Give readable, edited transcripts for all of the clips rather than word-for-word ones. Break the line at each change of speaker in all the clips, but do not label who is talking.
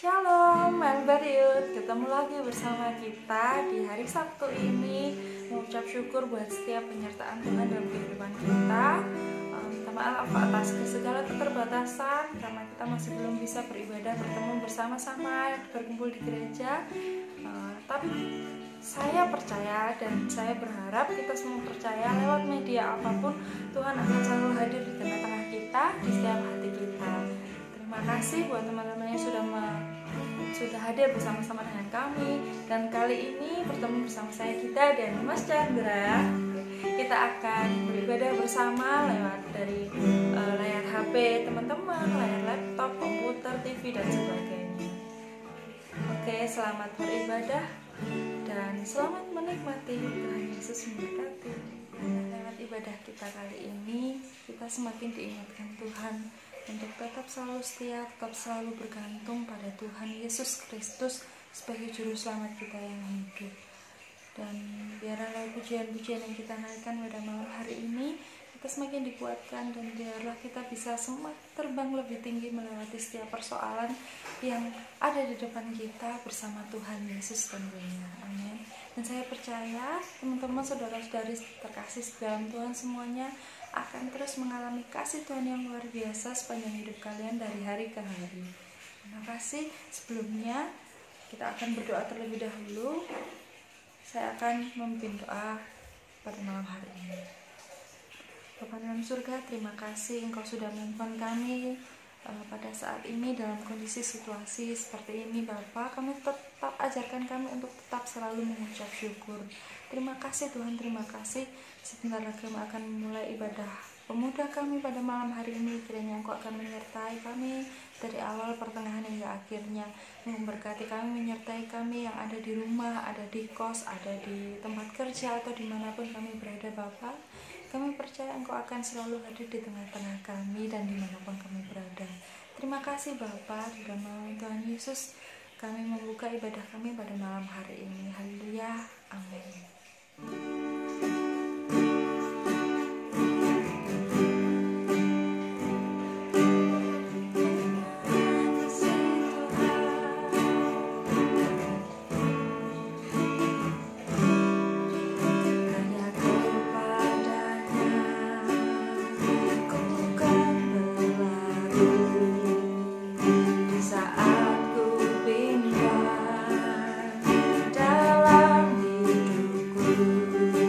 Shalom, Member Youth. Ketemu lagi bersama kita di hari Sabtu ini. Mengucap syukur buat setiap penyertaan Tuhan dalam kehidupan kita. Minta maaf atas segala keterbatasan karena kita masih belum bisa beribadah bertemu bersama-sama berkumpul di gereja. Tapi saya percaya dan saya berharap kita semua percaya lewat media apapun Tuhan akan selalu hadir di tengah-tengah kita, di setiap hati kita. Terima kasih buat teman-teman yang sudah hadir bersama-sama dengan kami. Dan kali ini bertemu bersama saya Gita dan Mas Chandra. Kita akan beribadah bersama lewat dari layar HP teman-teman, layar laptop, komputer, TV dan sebagainya. Oke, selamat beribadah dan selamat menikmati. Tuhan Yesus memberkati. Lewat ibadah kita kali ini, kita semakin diingatkan Tuhan untuk tetap selalu setia, tetap selalu bergantung pada Tuhan Yesus Kristus sebagai juru selamat kita yang hidup. Dan biarlah pujian-pujian yang kita naikkan pada malam hari ini kita semakin dikuatkan, dan biarlah kita bisa semakin terbang lebih tinggi melewati setiap persoalan yang ada di depan kita bersama Tuhan Yesus tentunya. Amin. Dan saya percaya teman-teman, saudara-saudari terkasih dalam Tuhan semuanya akan terus mengalami kasih Tuhan yang luar biasa sepanjang hidup kalian dari hari ke hari. Terima kasih. Sebelumnya kita akan berdoa terlebih dahulu. Saya akan memimpin doa pada malam hari ini. Bapa dalam surga, terima kasih Engkau sudah menyimpan kami pada saat ini dalam kondisi situasi seperti ini. Bapa, kami tetap ajarkan kami untuk tetap selalu mengucap syukur. Terima kasih Tuhan, terima kasih. Sebentar lagi kami akan memulai ibadah pemuda kami pada malam hari ini. Kiranya Engkau akan menyertai kami dari awal, pertengahan hingga akhirnya. Memberkati kami, menyertai kami yang ada di rumah, ada di kos, ada di tempat kerja, atau dimanapun kami berada Bapa. Kami percaya Engkau akan selalu hadir di tengah-tengah kami dan dimanapun kami berada. Terima kasih Bapa. Di dalam nama Tuhan Yesus kami membuka ibadah kami pada malam hari ini. Haleluya. Amin. Dalam hidupku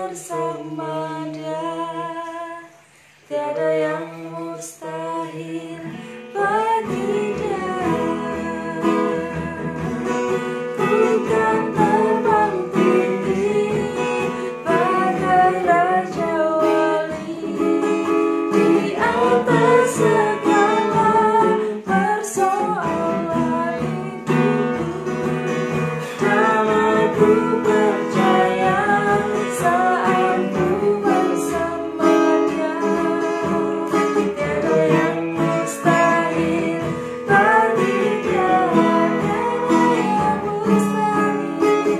bersama Dia. Tiada yang mustahil bagi Dia. Ku kan terbang tinggi bagai raja wali di atas segala persoalan hidupku. Dan aku percaya saat ku bersama Dia. Tiada yang mustahil bagi Dia. Tiada yang mustahil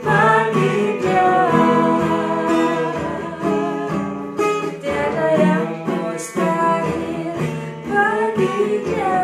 bagi Dia. Tiada yang mustahil bagi Dia.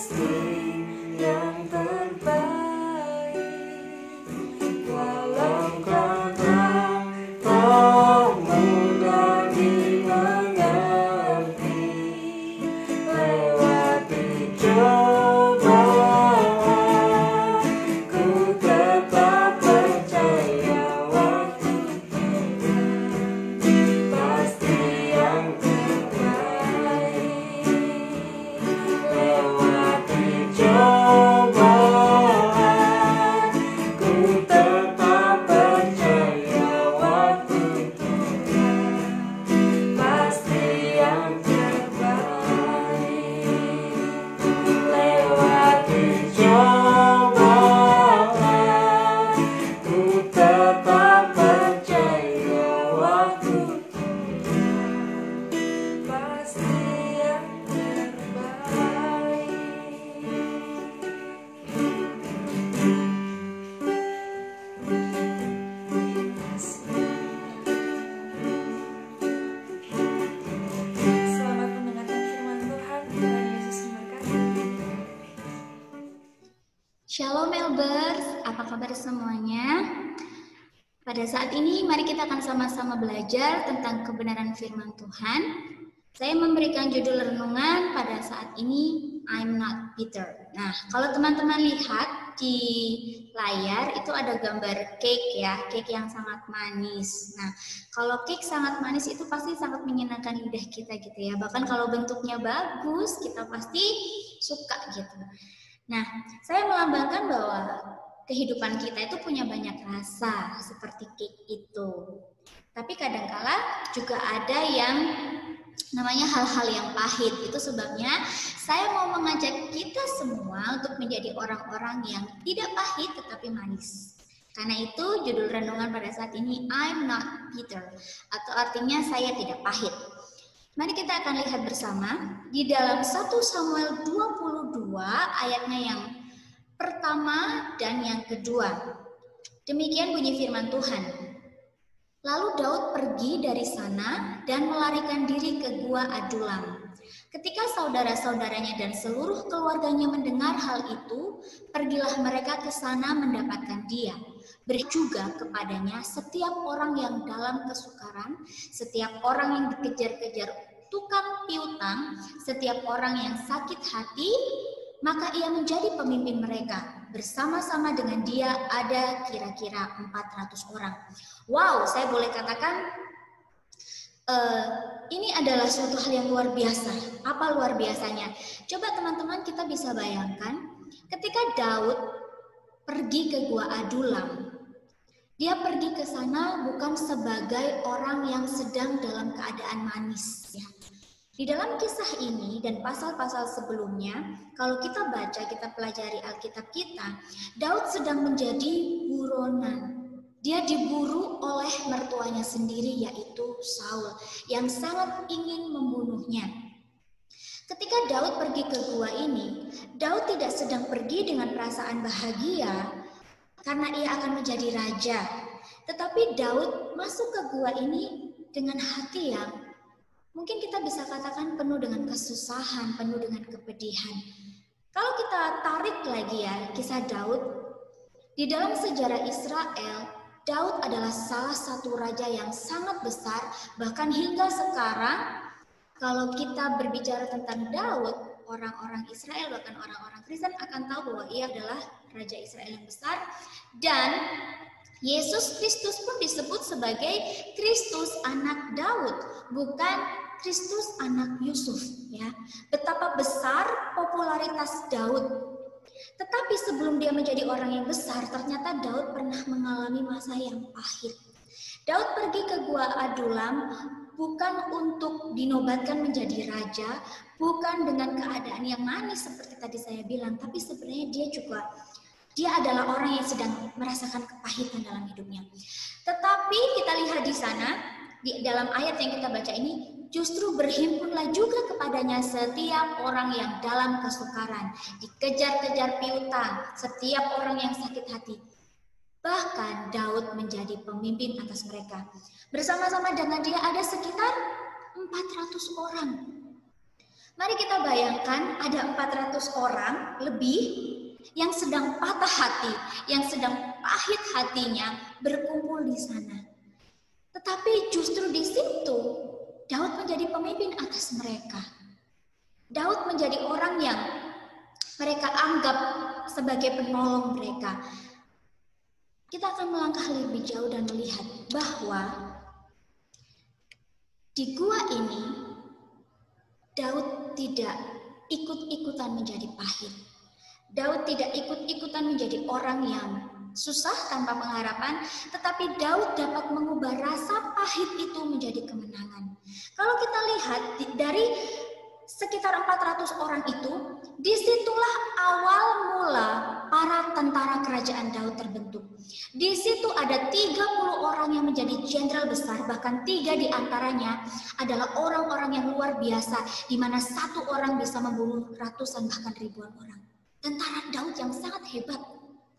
pasti yang terbaik. Walau kadang tak mudah dimengerti, lewati cobaan ku tetap percaya waktu Tuhan pasti yang terbaik. Lewati cobaan ku tetap percaya waktu Tuhan pasti yang terbaik. Lewati cobaan ku tetap percaya waktu Tuhan pasti yang terbaik. Selamat mendengarkan firman Tuhan. Tuhan Yesus memberkati.
Shalom Elbers, apa kabar semuanya? Pada saat ini mari kita akan sama-sama belajar tentang kebenaran firman Tuhan. Saya memberikan judul renungan pada saat ini, I'm Not Bitter. Nah, kalau teman-teman lihat di layar itu ada gambar cake ya, cake yang sangat manis. Nah, kalau cake sangat manis itu pasti sangat menyenangkan lidah kita gitu ya. Bahkan kalau bentuknya bagus, kita pasti suka gitu. Nah, saya melambangkan bahwa kehidupan kita itu punya banyak rasa seperti cake itu. Tapi kadangkala juga ada yang namanya hal-hal yang pahit. Itu sebabnya saya mau mengajak kita semua untuk menjadi orang-orang yang tidak pahit tetapi manis. Karena itu judul renungan pada saat ini I'm not bitter, atau artinya saya tidak pahit. Mari kita akan lihat bersama di dalam 1 Samuel 22 ayatnya yang pertama dan yang kedua. Demikian bunyi firman Tuhan. Lalu Daud pergi dari sana dan melarikan diri ke gua Adulam. Ketika saudara-saudaranya dan seluruh keluarganya mendengar hal itu, pergilah mereka ke sana mendapatkan dia. Beri juga kepadanya setiap orang yang dalam kesukaran, setiap orang yang dikejar-kejar tukang piutang, setiap orang yang sakit hati, maka ia menjadi pemimpin mereka. Bersama-sama dengan dia ada kira-kira 400 orang. Wow, saya boleh katakan ini adalah suatu hal yang luar biasa. Apa luar biasanya? Coba teman-teman kita bisa bayangkan ketika Daud pergi ke gua Adulam. Dia pergi ke sana bukan sebagai orang yang sedang dalam keadaan manis ya. Di dalam kisah ini dan pasal-pasal sebelumnya, kalau kita baca, kita pelajari Alkitab kita, Daud sedang menjadi buronan. Dia diburu oleh mertuanya sendiri, yaitu Saul, yang sangat ingin membunuhnya. Ketika Daud pergi ke gua ini, Daud tidak sedang pergi dengan perasaan bahagia karena ia akan menjadi raja. Tetapi Daud masuk ke gua ini dengan hati yang mungkin kita bisa katakan penuh dengan kesusahan, penuh dengan kepedihan. Kalau kita tarik lagi ya kisah Daud, di dalam sejarah Israel, Daud adalah salah satu raja yang sangat besar, bahkan hingga sekarang kalau kita berbicara tentang Daud, orang-orang Israel, bahkan orang-orang Kristen akan tahu bahwa ia adalah raja Israel yang besar. Dan Yesus Kristus pun disebut sebagai Kristus anak Daud, bukan Kristus anak Yusuf ya. Betapa besar popularitas Daud. Tetapi sebelum dia menjadi orang yang besar, ternyata Daud pernah mengalami masa yang pahit. Daud pergi ke gua Adulam bukan untuk dinobatkan menjadi raja, bukan dengan keadaan yang manis seperti tadi saya bilang, tapi sebenarnya dia adalah orang yang sedang merasakan kepahitan dalam hidupnya. Tetapi kita lihat di sana, di dalam ayat yang kita baca ini, justru berhimpunlah juga kepadanya setiap orang yang dalam kesukaran, dikejar-kejar piutang, setiap orang yang sakit hati. Bahkan Daud menjadi pemimpin atas mereka. Bersama-sama dengan dia ada sekitar 400 orang. Mari kita bayangkan ada 400 orang lebih yang sedang patah hati, yang sedang pahit hatinya berkumpul di sana. Tetapi justru di situ Daud menjadi pemimpin atas mereka. Daud menjadi orang yang mereka anggap sebagai penolong mereka. Kita akan melangkah lebih jauh dan melihat bahwa di gua ini Daud tidak ikut-ikutan menjadi pahit. Daud tidak ikut-ikutan menjadi orang yang susah tanpa pengharapan, tetapi Daud dapat mengubah rasa pahit itu menjadi kemenangan. Kalau kita lihat dari sekitar 400 orang itu, disitulah awal mula para tentara kerajaan Daud terbentuk. Di situ ada 30 orang yang menjadi jenderal besar, bahkan 3 di antaranya adalah orang-orang yang luar biasa, di mana satu orang bisa membunuh ratusan bahkan ribuan orang. Tentara Daud yang sangat hebat,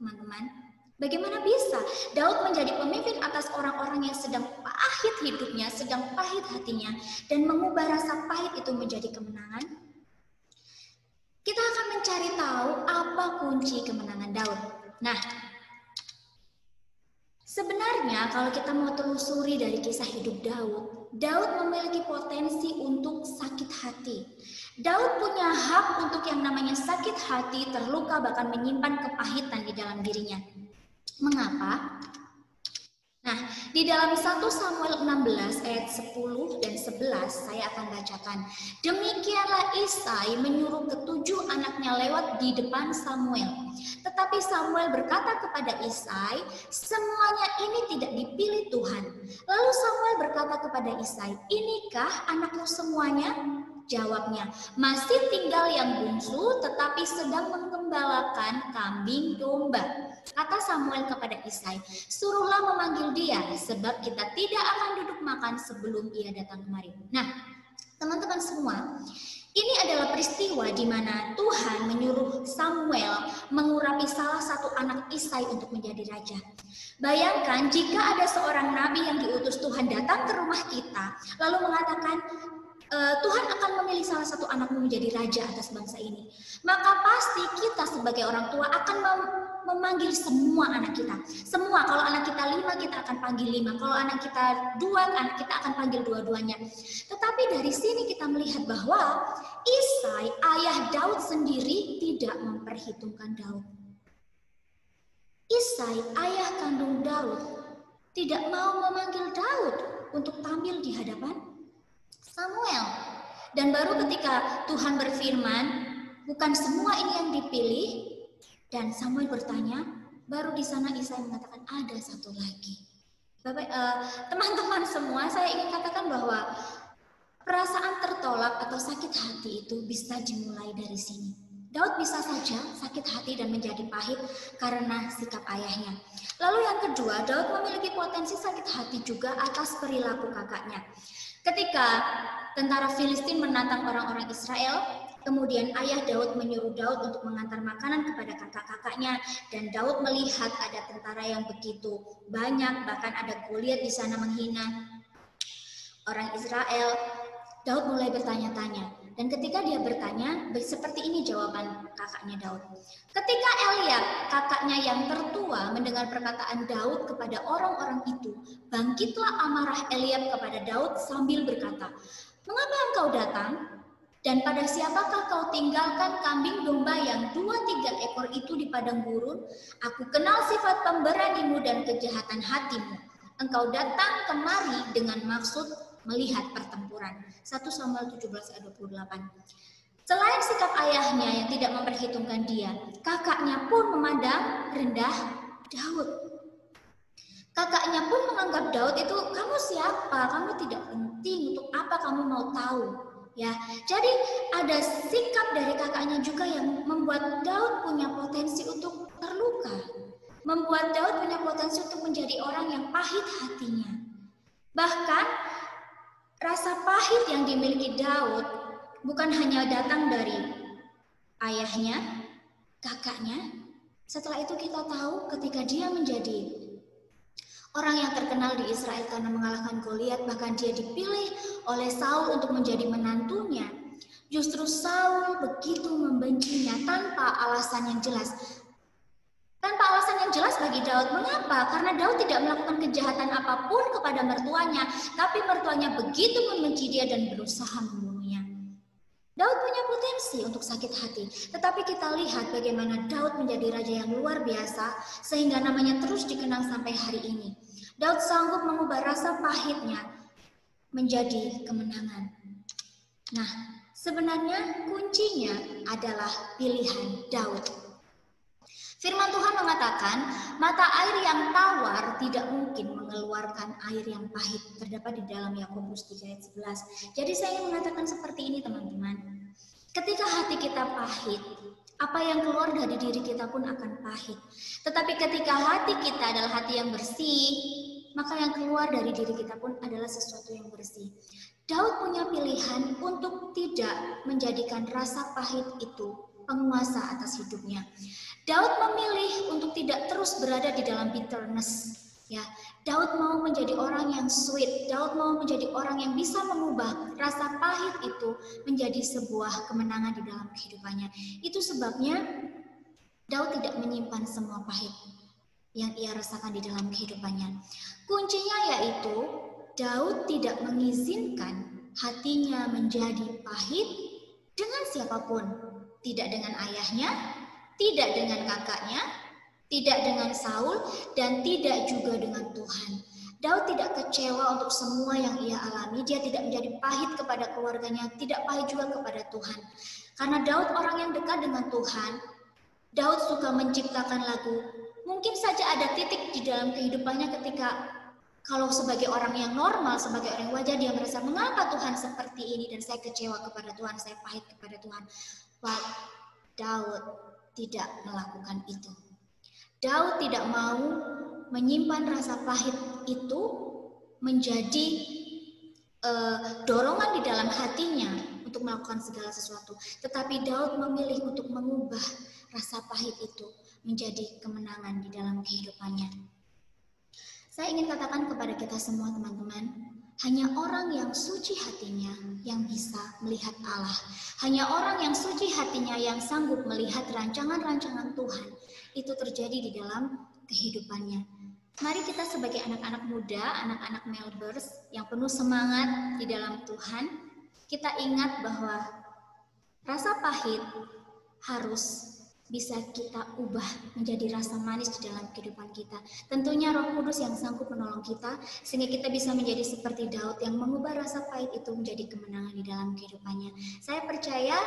teman-teman. Bagaimana bisa Daud menjadi pemimpin atas orang-orang yang sedang pahit hidupnya, sedang pahit hatinya, dan mengubah rasa pahit itu menjadi kemenangan? Kita akan mencari tahu apa kunci kemenangan Daud. Nah, sebenarnya kalau kita mau telusuri dari kisah hidup Daud memiliki potensi untuk sakit hati. Daud punya hak untuk yang namanya sakit hati, terluka, bahkan menyimpan kepahitan di dalam dirinya. Mengapa? Nah, di dalam 1 Samuel 16 ayat 10 dan 11 saya akan bacakan. Demikianlah Isai menyuruh ketujuh anaknya lewat di depan Samuel. Tetapi Samuel berkata kepada Isai, semuanya ini tidak dipilih Tuhan. Lalu Samuel berkata kepada Isai, inikah anakmu semuanya? Jawabnya, masih tinggal yang bungsu tetapi sedang menggembalakan kambing domba. Kata Samuel kepada Isai, suruhlah memanggil dia sebab kita tidak akan duduk makan sebelum ia datang kemari. Nah, teman-teman semua, ini adalah peristiwa di mana Tuhan menyuruh Samuel mengurapi salah satu anak Isai untuk menjadi raja. Bayangkan jika ada seorang nabi yang diutus Tuhan datang ke rumah kita lalu mengatakan, Tuhan akan memilih salah satu anakmu menjadi raja atas bangsa ini. Maka pasti kita sebagai orang tua akan memanggil semua anak kita. Semua, kalau anak kita 5 kita akan panggil 5. Kalau anak kita 2, anak kita akan panggil dua-duanya. Tetapi dari sini kita melihat bahwa Isai, ayah Daud sendiri tidak memperhitungkan Daud. Isai, ayah kandung Daud, tidak mau memanggil Daud untuk tampil di hadapan Samuel. Dan baru ketika Tuhan berfirman, bukan semua ini yang dipilih, dan Samuel bertanya, baru di sana Isai mengatakan ada satu lagi. Bapak, teman-teman semua, saya ingin katakan bahwa perasaan tertolak atau sakit hati itu bisa dimulai dari sini. Daud bisa saja sakit hati dan menjadi pahit karena sikap ayahnya. Lalu yang kedua, Daud memiliki potensi sakit hati juga atas perilaku kakaknya. Ketika tentara Filistin menantang orang-orang Israel, kemudian ayah Daud menyuruh Daud untuk mengantar makanan kepada kakak-kakaknya, dan Daud melihat ada tentara yang begitu banyak, bahkan ada Goliat di sana menghina orang Israel. Daud mulai bertanya-tanya, dan ketika dia bertanya, seperti ini jawaban kakaknya Daud. Ketika Eliab, kakaknya yang tertua, mendengar perkataan Daud kepada orang-orang itu, bangkitlah amarah Eliab kepada Daud sambil berkata, mengapa engkau datang? Dan pada siapakah kau tinggalkan kambing domba yang 2-3 ekor itu di padang gurun? Aku kenal sifat pemberanimu dan kejahatan hatimu. Engkau datang kemari dengan maksud melihat pertempuran. 1 Samuel 17 ayat 28. Selain sikap ayahnya yang tidak memperhitungkan dia, kakaknya pun memandang rendah Daud. Kakaknya pun menganggap Daud itu, kamu siapa? Kamu tidak penting, untuk apa kamu mau tahu? Ya, jadi ada sikap dari kakaknya juga yang membuat Daud punya potensi untuk terluka. Membuat Daud punya potensi untuk menjadi orang yang pahit hatinya. Bahkan rasa pahit yang dimiliki Daud bukan hanya datang dari ayahnya, kakaknya. Setelah itu kita tahu ketika dia menjadi orang yang terkenal di Israel karena mengalahkan Goliat, bahkan dia dipilih oleh Saul untuk menjadi menantunya. Justru Saul begitu membencinya tanpa alasan yang jelas. Tanpa alasan yang jelas bagi Daud. Mengapa? Karena Daud tidak melakukan kejahatan apapun kepada mertuanya, tapi mertuanya begitu membenci dia dan berusaha membunuhnya. Daud punya potensi untuk sakit hati, tetapi kita lihat bagaimana Daud menjadi raja yang luar biasa sehingga namanya terus dikenang sampai hari ini. Daud sanggup mengubah rasa pahitnya menjadi kemenangan. Nah, sebenarnya kuncinya adalah pilihan Daud. Firman Tuhan mengatakan, mata air yang tawar tidak mungkin mengeluarkan air yang pahit. Terdapat di dalam Yakobus 3 ayat 11. Jadi saya ingin mengatakan seperti ini teman-teman. Ketika hati kita pahit, apa yang keluar dari diri kita pun akan pahit. Tetapi ketika hati kita adalah hati yang bersih, maka yang keluar dari diri kita pun adalah sesuatu yang bersih. Daud punya pilihan untuk tidak menjadikan rasa pahit itu penguasa atas hidupnya. Daud memilih untuk tidak terus berada di dalam bitterness. Ya, Daud mau menjadi orang yang sweet. Daud mau menjadi orang yang bisa mengubah rasa pahit itu menjadi sebuah kemenangan di dalam kehidupannya. Itu sebabnya Daud tidak menyimpan semua pahit yang ia rasakan di dalam kehidupannya. Kuncinya yaitu Daud tidak mengizinkan hatinya menjadi pahit dengan siapapun. Tidak dengan ayahnya, tidak dengan kakaknya, tidak dengan Saul, dan tidak juga dengan Tuhan. Daud tidak kecewa untuk semua yang ia alami. Dia tidak menjadi pahit kepada keluarganya, tidak pahit juga kepada Tuhan. Karena Daud orang yang dekat dengan Tuhan. Daud suka menciptakan lagu. Mungkin saja ada titik di dalam kehidupannya ketika kalau sebagai orang yang normal, sebagai orang yang wajar, dia merasa mengapa Tuhan seperti ini dan saya kecewa kepada Tuhan, saya pahit kepada Tuhan. But Daud tidak melakukan itu. Daud tidak mau menyimpan rasa pahit itu menjadi dorongan di dalam hatinya untuk melakukan segala sesuatu. Tetapi Daud memilih untuk mengubah rasa pahit itu menjadi kemenangan di dalam kehidupannya. Saya ingin katakan kepada kita semua teman-teman, hanya orang yang suci hatinya yang bisa melihat Allah. Hanya orang yang suci hatinya yang sanggup melihat rancangan-rancangan Tuhan. Itu terjadi di dalam kehidupannya. Mari kita sebagai anak-anak muda, anak-anak Melbers yang penuh semangat di dalam Tuhan, kita ingat bahwa rasa pahit harus bisa kita ubah menjadi rasa manis di dalam kehidupan kita. Tentunya Roh Kudus yang sanggup menolong kita sehingga kita bisa menjadi seperti Daud yang mengubah rasa pahit itu menjadi kemenangan di dalam kehidupannya. Saya percaya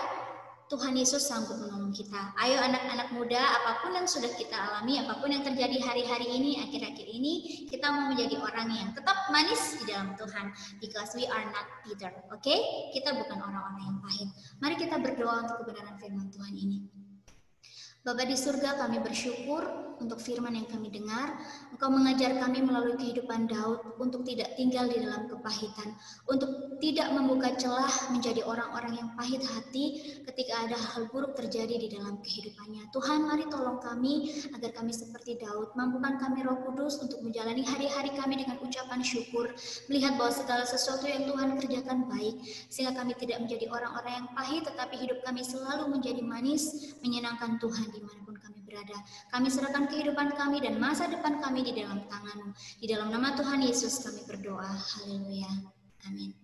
Tuhan Yesus sanggup menolong kita. Ayo anak-anak muda, apapun yang sudah kita alami, apapun yang terjadi hari-hari ini, akhir-akhir ini, kita mau menjadi orang yang tetap manis di dalam Tuhan. Because we are not bitter, oke? Kita bukan orang-orang yang pahit. Mari kita berdoa untuk kebenaran firman Tuhan ini. Bapa di surga, kami bersyukur untuk firman yang kami dengar. Engkau mengajar kami melalui kehidupan Daud untuk tidak tinggal di dalam kepahitan, untuk tidak membuka celah menjadi orang-orang yang pahit hati ketika ada hal buruk terjadi di dalam kehidupannya. Tuhan, mari tolong kami agar kami seperti Daud, mampukan kami Roh Kudus untuk menjalani hari-hari kami dengan ucapan syukur, melihat bahwa segala sesuatu yang Tuhan kerjakan baik, sehingga kami tidak menjadi orang-orang yang pahit, tetapi hidup kami selalu menjadi manis, menyenangkan Tuhan dimanapun kami berada. Kami serahkan kehidupan kami dan masa depan kami di dalam tangan-Mu. Di dalam nama Tuhan Yesus kami berdoa. Haleluya. Amin.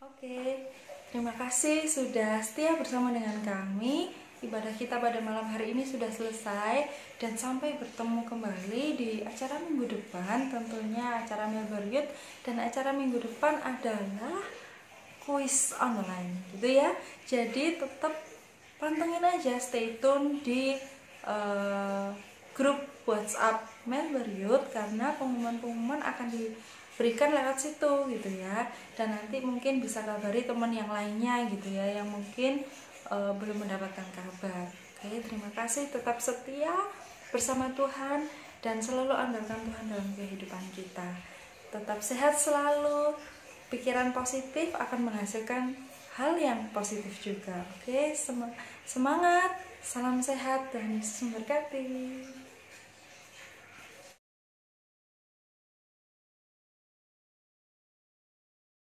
Oke, terima kasih sudah setia bersama dengan kami. Ibadah kita pada malam hari ini sudah selesai dan sampai bertemu kembali di acara minggu depan. Tentunya acara Melbourne Youth, dan acara minggu depan adalah kuis online gitu ya. Jadi tetap pantengin aja, stay tune di grup WhatsApp Melbourne Youth karena pengumuman-pengumuman akan diberikan lewat situ gitu ya. Dan nanti mungkin bisa kabari teman yang lainnya gitu ya yang mungkin belum mendapatkan kabar. Oke, terima kasih, tetap setia bersama Tuhan dan selalu andalkan Tuhan dalam kehidupan kita. Tetap sehat selalu, pikiran positif akan menghasilkan hal yang positif juga. Oke, semangat, salam sehat, dan Yesus memberkati.